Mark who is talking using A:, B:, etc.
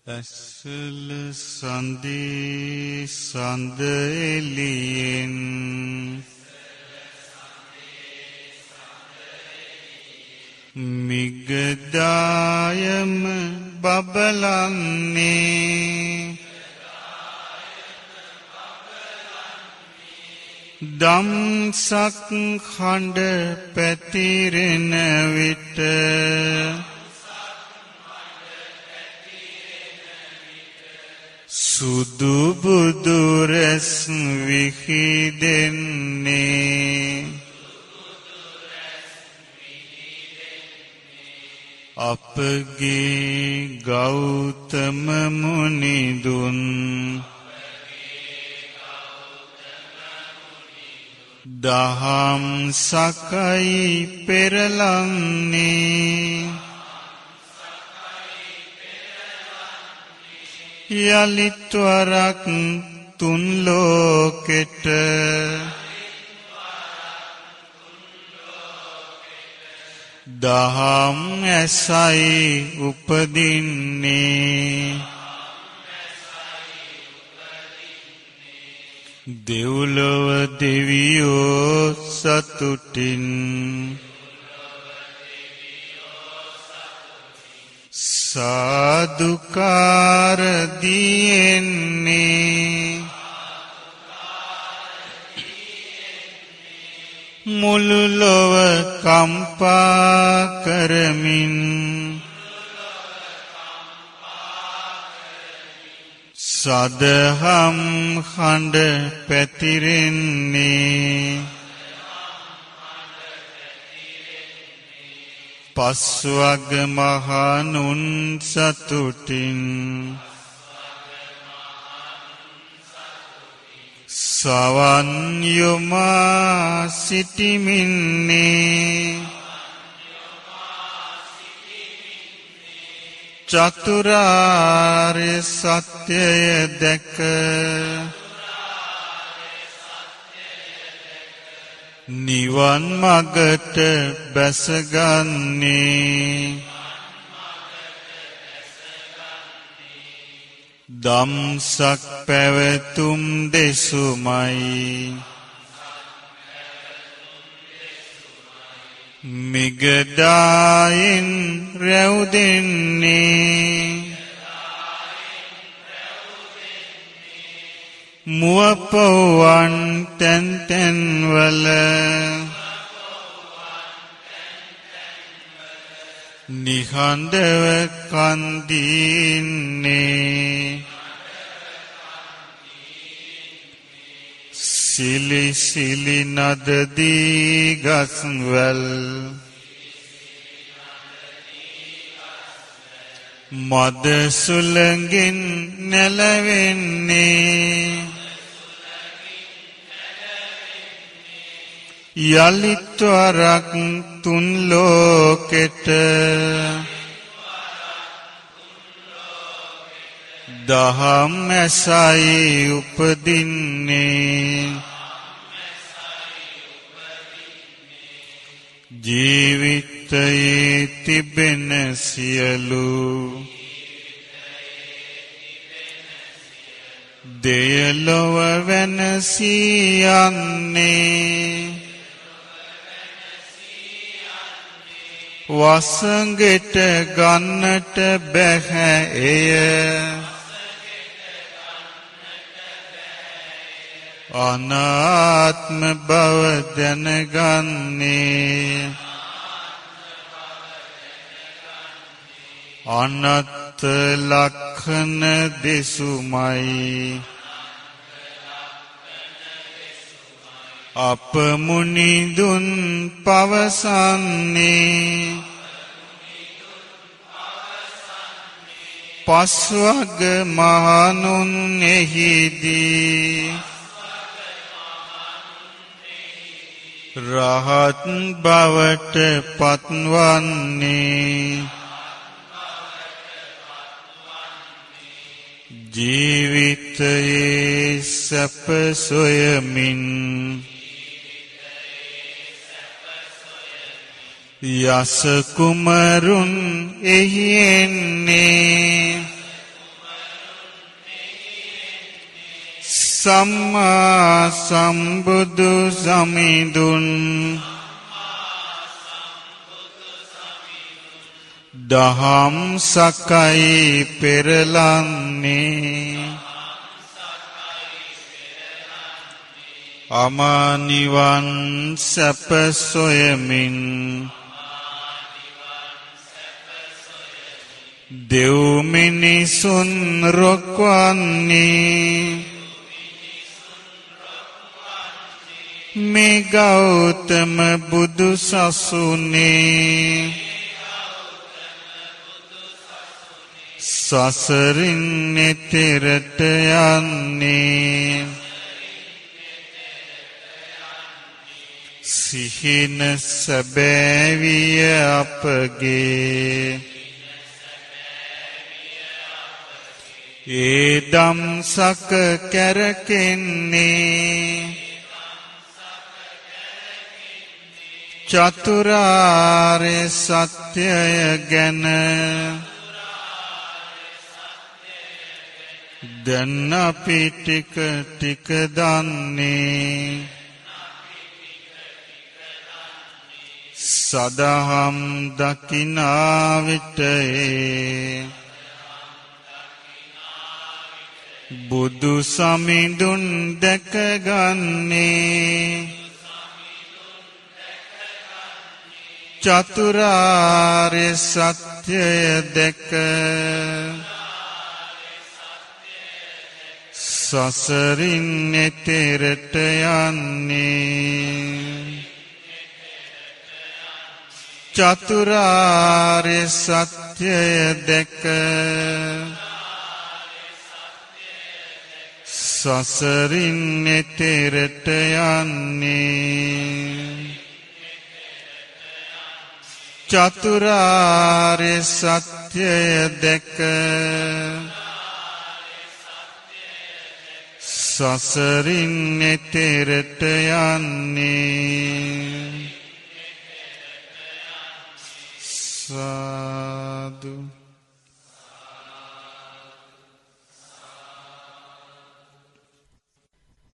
A: ඇසල සඳේ සඳ එළියෙන් මිගදායම බබලන්නේ දම්සක් හඬ පැතිරෙන විට සුදු බුදු රැස් විහිදෙන්නේ අපගේ ගෞතම මුනිදුන් දහම් සකයි පෙරලන්නේ යලිත් වරක් තුන් ලෝකෙට දහම් ඇසයි උපදින්නේ දෙව්ලොව දෙවියෝ සතුටින් සාදුකාර දියෙන්නේ මුළු ලොව කම්පා කරමින් සදහම් හඬ පැතිරෙන්නේ පස්වග මහණුන් සතුටින් සවන් යොමා සිටිමින්නේ චතුරාර්ය සත්‍යය දැක නිවන් මගට බැසගන්නේ දම්සක් පැවතුම් දෙසුමයි මිගදායෙන් රැවුදෙන්නේ මුවපොවන් තැන් තැන්වල නිහඬව කන්දින්නේ සිලි සිලි නදදී ගස්වැල් මද සුළඟින් නැලවෙන්නේ යලිත් වරක් තුන් ලෝකෙට දහම් ඇසයි උපදින්නේ ජීවිතයේ තිබෙන සියලු දෙයලොව වෙනසී යන්නේ වසඟෙට ගන්නට බැහැ එය අනාත්ම බව දැනගන්නේ අනත්ත ලක්ෂණ දෙසුමයි අප මුනිදුන් පවසන්නේ පස්වග මහණුන් එහිදී රහත් බවට පත්වන්නේ ජීවිතයේ සැප සොයමින් යස කුමරුන් එහි එන්නේ සම්මා සම්බුදු සමිඳුන් දහම් සකයි පෙරලන්නේ අමානිවන් සැප සොයමින් දෙව් මිනිසුන් රොක්වන්නේ මේ ගෞතම බුදු සසුනේ සසරින් එතරට යන්නේ සිහින සැබෑවිය අපගේ ඒ දම්සක කැරකෙන්නේ චතුරාර්ය සත්‍යය ගැන දැන් අපි ටික ටික දන්නේ සදහම් දකිනා විටේ බුදු සමිඳුන් දැකගන්නේ චතුරාර්ය සත්‍යය දැක සසරින් එතරට යන්නේ චතුරාර්ය සත්‍යය දැක සසරින් එතරට යන්නේ චතුරාර්ය සත්‍යය දැක සසරින් එතරට යන්නේ සාදු